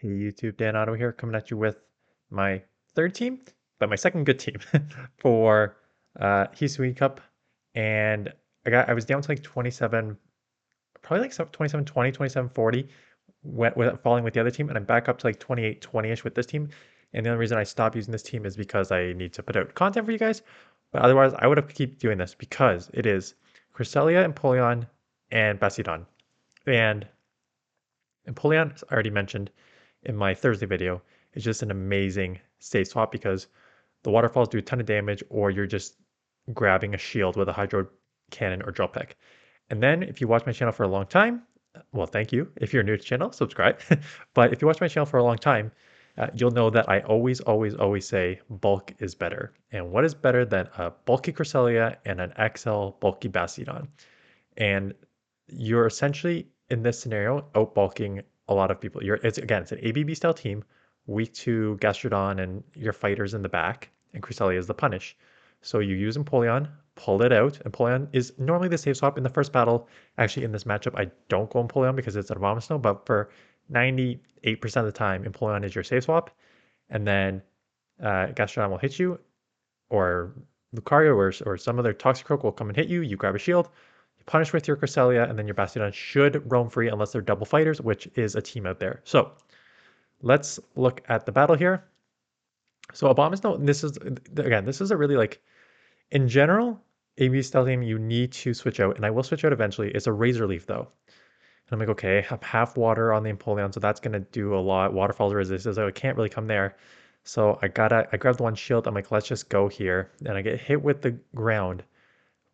Hey YouTube, Dan Otto here, coming at you with my third team, but my second good team for Hisuian Cup. And I was down to like 27, probably like 27-20, 27-40, went with falling with the other team, and I'm back up to like 28-20-ish with this team. And the only reason I stopped using this team is because I need to put out content for you guys. But otherwise, I would have keep doing this because it is Cresselia, Empoleon, and Bastiodon. And Empoleon, as I already mentioned in my Thursday video, is just an amazing state swap because the waterfalls do a ton of damage, or you're just grabbing a shield with a hydro cannon or drill peck. And then if you watch my channel for a long time, well, thank you. If you're new to the channel, subscribe. But if you watch my channel for a long time, you'll know that I always say bulk is better. And what is better than a bulky Cresselia and an XL bulky Bastiodon? And you're essentially in this scenario outbulking a lot of people. It's an ABB style team, weak to Gastrodon and your fighters in the back, and Cresselia is the punish. So you use Empoleon, pull it out. Empoleon is normally the safe swap in the first battle. Actually, in this matchup, I don't go Empoleon because it's an Abomasnow, but for 98% of the time, Empoleon is your safe swap. And then Gastrodon will hit you, or Lucario or some other Toxicroak will come and hit you. You grab a shield, you punish with your Cresselia, and then your Bastiodon should roam free unless they're double fighters, which is a team out there. So let's look at the battle here. So Abomasnow, this is a really like, in general, AB style team, you need to switch out, and I will switch out eventually. It's a Razor Leaf though. And I'm like, okay, I have half water on the Empoleon, so that's gonna do a lot. Waterfall's resistance, so I can't really come there. So I grabbed one shield. I'm like, let's just go here. And I get hit with the ground,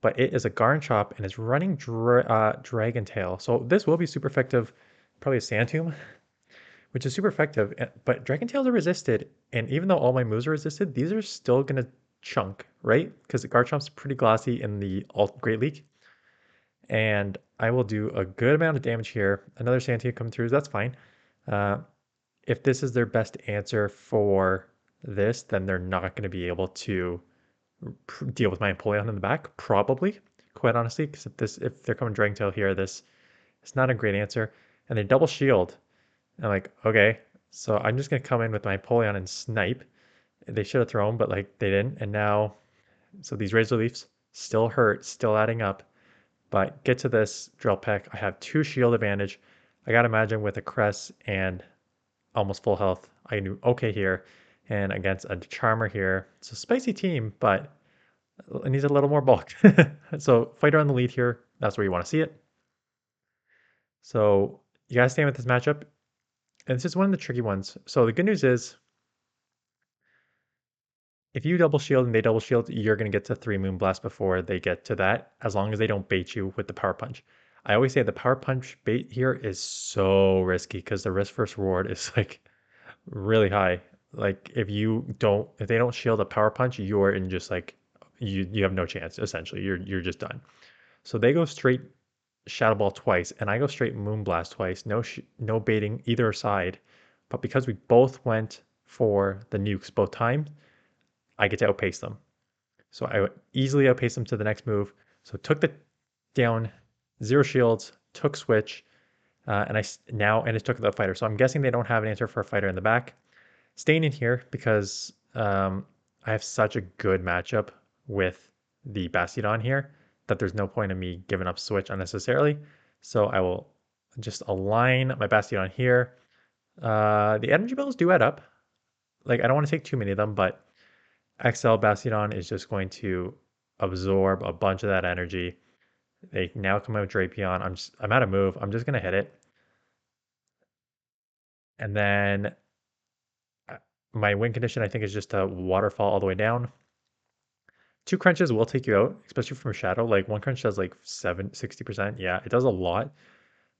but it is a Garchomp and it's running Dragon Tail. So this will be super effective, probably a Sand Tomb, which is super effective. But Dragon Tails are resisted, and even though all my moves are resisted, these are still gonna chunk, right? Because the Garchomp's pretty glassy in the Great League, and I will do a good amount of damage here. Another Sand Tomb coming through, that's fine. Uh, if this is their best answer for this, then they're not going to be able to deal with my Empoleon in the back, probably, quite honestly, because if they're coming Dragon Tail here, this is not a great answer. And they double shield. I'm like, okay, so I'm just going to come in with my Empoleon and snipe. They should have thrown, but like they didn't. And now, so these Razor Leafs still hurt, still adding up. But get to this Drill Peck. I have 2 shield advantage. I gotta imagine with a Cress and almost full health, I can do okay here. And against a Charmer here, it's a spicy team, but it needs a little more bulk. So fighter on the lead here, that's where you want to see it. So you gotta stay with this matchup. And this is one of the tricky ones. So the good news is, if you double shield and they double shield, you're gonna get to 3 Moonblast before they get to that, as long as they don't bait you with the Power Punch. I always say the Power Punch bait here is so risky because the risk versus reward is like really high. Like if they don't shield a Power Punch, you're in just like you have no chance. Essentially, you're just done. So they go straight Shadow Ball twice, and I go straight Moonblast twice. No baiting either side. But because we both went for the nukes both times, I get to outpace them. So I easily outpace them to the next move. So took the down, 0 shields, took switch, and it took the fighter. So I'm guessing they don't have an answer for a fighter in the back. Staying in here because I have such a good matchup with the Bastiodon here that there's no point in me giving up switch unnecessarily. So I will just align my Bastiodon here. The energy bills do add up. Like I don't want to take too many of them, but XL Bastiodon is just going to absorb a bunch of that energy. They now come out with Drapion. I'm out of move. I'm just gonna hit it. And then my win condition I think is just a waterfall all the way down. 2 crunches will take you out, especially from shadow. Like 1 crunch does like 60%. Yeah, it does a lot.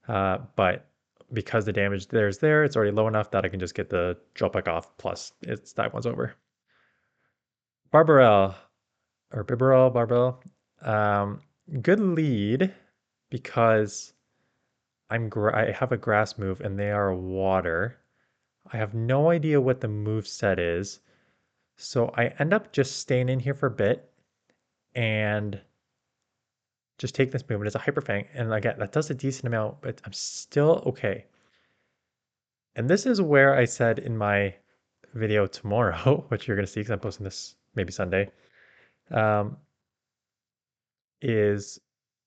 But because the damage there's there, it's already low enough that I can just get the drill back off. Plus, that one's over. Barbarelle or Barbell. Good lead because I have a grass move and they are water. I have no idea what the move set is. So I end up just staying in here for a bit and just take this movement. It's a Hyper Fang, and again, that does a decent amount, but I'm still okay. And this is where I said in my video tomorrow, which you're going to see because I'm posting this maybe Sunday, um, is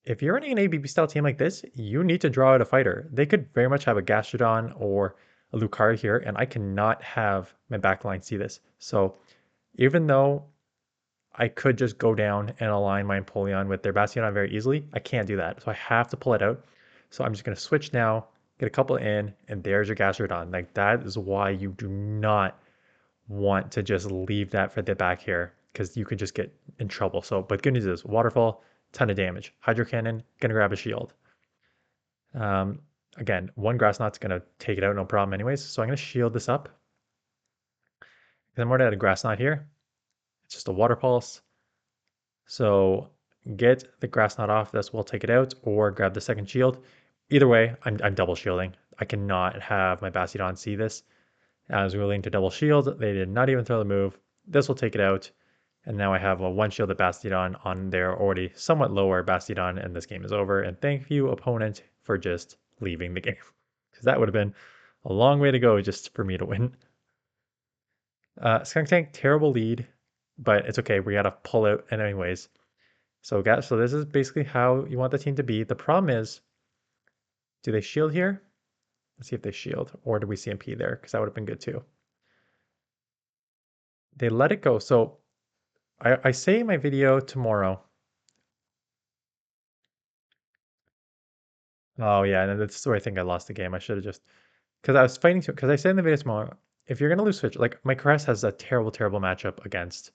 if you're running an ABB style team like this, you need to draw out a fighter. They could very much have a Gastrodon or a Lucario here, and I cannot have my backline see this. So even though I could just go down and align my Empoleon with their Bastiodon very easily, I can't do that. So I have to pull it out. So I'm just going to switch now, get a couple in, and there's your Gastrodon. Like that is why you do not want to just leave that for the back here because you could just get in trouble. So, but good news is Waterfall, ton of damage. Hydro Cannon, gonna grab a shield. Um, Again, one Grass Knot's gonna take it out, no problem anyways. So I'm gonna shield this up. Because I'm already at a Grass Knot here. It's just a Water Pulse. So get the Grass Knot off, this will take it out, or grab the second shield. Either way, I'm double shielding. I cannot have my Bastiodon see this. I was willing to double shield. They did not even throw the move. This will take it out. And now I have a one shielded Bastiodon on their already somewhat lower Bastiodon, and this game is over. And thank you, opponent, for just leaving the game. Because that would have been a long way to go just for me to win. Skunk Tank, terrible lead, but it's okay. We got to pull out anyways. So guys, so this is basically how you want the team to be. The problem is, do they shield here? Let's see if they shield, or do we CMP there? Because that would have been good too. They let it go. So I say in my video tomorrow. Oh yeah, and that's where I think I lost the game. I should have just because I was fighting because I said in the video tomorrow, if you're gonna lose Switch, like my Caress has a terrible, terrible matchup against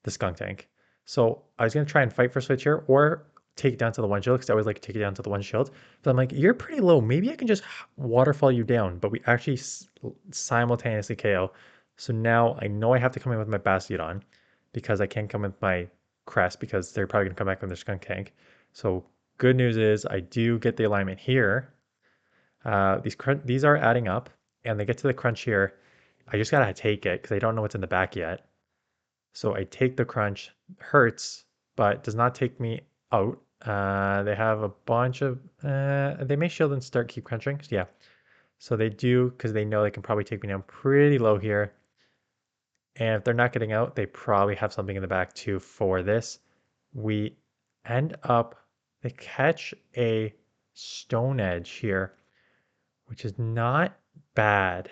the Skunk Tank. So I was gonna try and fight for Switch here or take it down to the one shield because I always like to take it down to the one shield. But I'm like, you're pretty low. Maybe I can just waterfall you down. But we actually simultaneously KO. So now I know I have to come in with my Bastiodon because I can't come with my Crest because they're probably gonna come back with their Skunk Tank. So good news is I do get the alignment here. These are adding up, and they get to the crunch here. I just gotta take it because I don't know what's in the back yet. So I take the crunch. Hurts, but does not take me out. They have a bunch of. They may shield and start keep crunching. Yeah. So they do because they know they can probably take me down pretty low here. And if they're not getting out, they probably have something in the back too for this. We end up. They catch a Stone Edge here, which is not bad.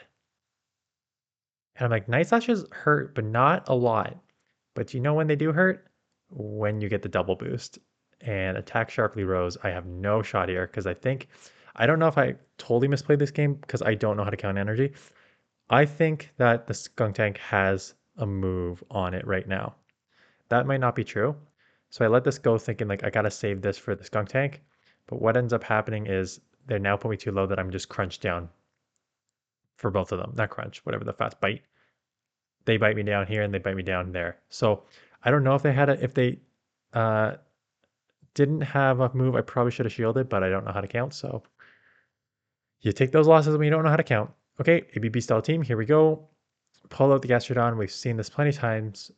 And I'm like, Night Slashes hurt, but not a lot. But you know when they do hurt? When you get the double boost. And Attack Sharply Rose, I have no shot here because I don't know if I totally misplayed this game because I don't know how to count energy. I think that the Skunk Tank has a move on it right now. That might not be true. So I let this go thinking like I gotta save this for the Skunk Tank. But what ends up happening is they now put me too low that I'm just crunched down for both of them. Not crunch, whatever the fast bite. They bite me down here and they bite me down there. So I don't know if they had if they uh, didn't have a move, I probably should have shielded, but I don't know how to count. So you take those losses when you don't know how to count. Okay, ABB style team, here we go. Pull out the Gastrodon. We've seen this plenty of times.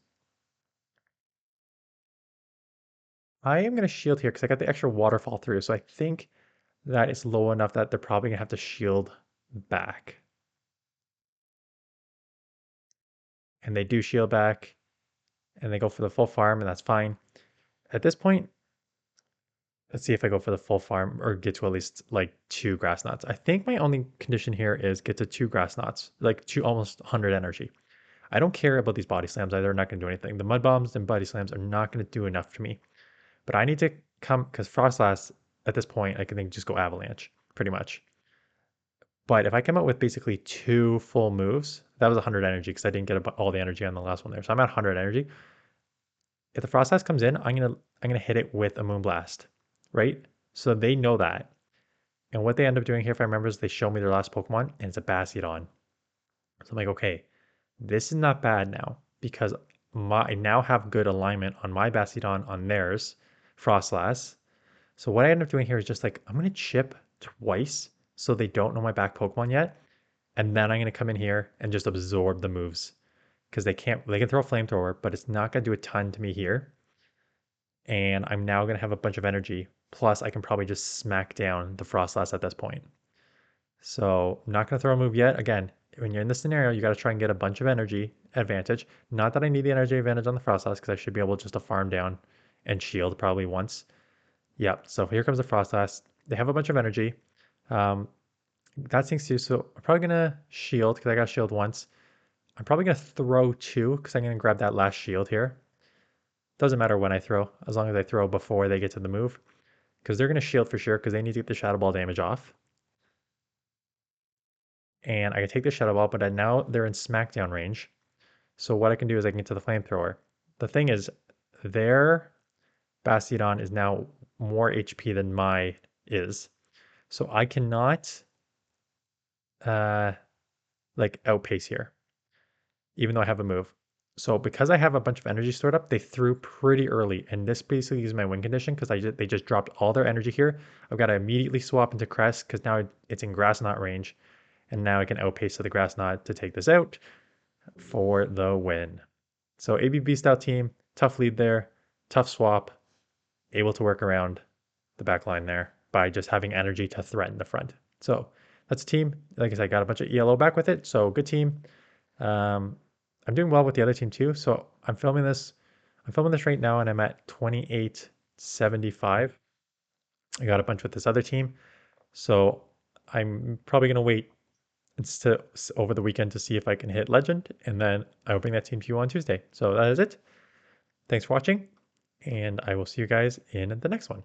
I am going to shield here because I got the extra waterfall through. So I think that it's low enough that they're probably going to have to shield back. And they do shield back. And they go for the full farm, and that's fine. At this point, let's see if I go for the full farm or get to at least like 2 grass knots. I think my only condition here is get to 2 grass knots, like to almost 100 energy. I don't care about these body slams. They're not going to do anything. The mud bombs and body slams are not going to do enough for me. But I need to come because Frostlass at this point, I can think just go avalanche pretty much. But if I come out with basically 2 full moves, that was 100 energy because I didn't get all the energy on the last one there. So I'm at 100 energy. If the Frostlass comes in, I'm gonna hit it with a Moonblast, right? So they know that. And what they end up doing here, if I remember, is they show me their last Pokemon, and it's a Bastiodon. So I'm like, okay, this is not bad now because I now have good alignment on my Bastiodon on theirs, Frostlass. So what I end up doing here is just like, I'm gonna chip twice so they don't know my back Pokemon yet. And then I'm gonna come in here and just absorb the moves because they can throw a flamethrower, but it's not gonna do a ton to me here. And I'm now gonna have a bunch of energy. Plus, I can probably just smack down the Frostlass at this point. So I'm not going to throw a move yet. Again, when you're in this scenario, you got to try and get a bunch of energy advantage. Not that I need the energy advantage on the Froslass because I should be able just to farm down and shield probably once. Yep, so here comes the Froslass. They have a bunch of energy. Um, that sinks too, so I'm probably going to shield because I got shield once. I'm probably going to throw two because I'm going to grab that last shield here. Doesn't matter when I throw, as long as I throw before they get to the move. Because they're going to shield for sure because they need to get the Shadow Ball damage off. And I can take the Shadow Ball, but now they're in Smackdown range. So what I can do is I can get to the Flamethrower. The thing is, their Bastiodon is now more HP than my is. So I cannot uh, like outpace here, even though I have a move. So because I have a bunch of energy stored up, they threw pretty early, and this basically is my win condition because they just dropped all their energy here. I've got to immediately swap into Cress because now it's in Grass Knot range, and now I can outpace to the Grass Knot to take this out for the win. So ABB style team, tough lead there, tough swap, able to work around the back line there by just having energy to threaten the front. So that's a team. Like I said, I got a bunch of ELO back with it, so good team. Um, I'm doing well with the other team too. So I'm filming this. I'm filming this right now, and I'm at 2875. I got a bunch with this other team, so I'm probably gonna wait over the weekend to see if I can hit legend, and then I will bring that team to you on Tuesday. So that is it. Thanks for watching, and I will see you guys in the next one.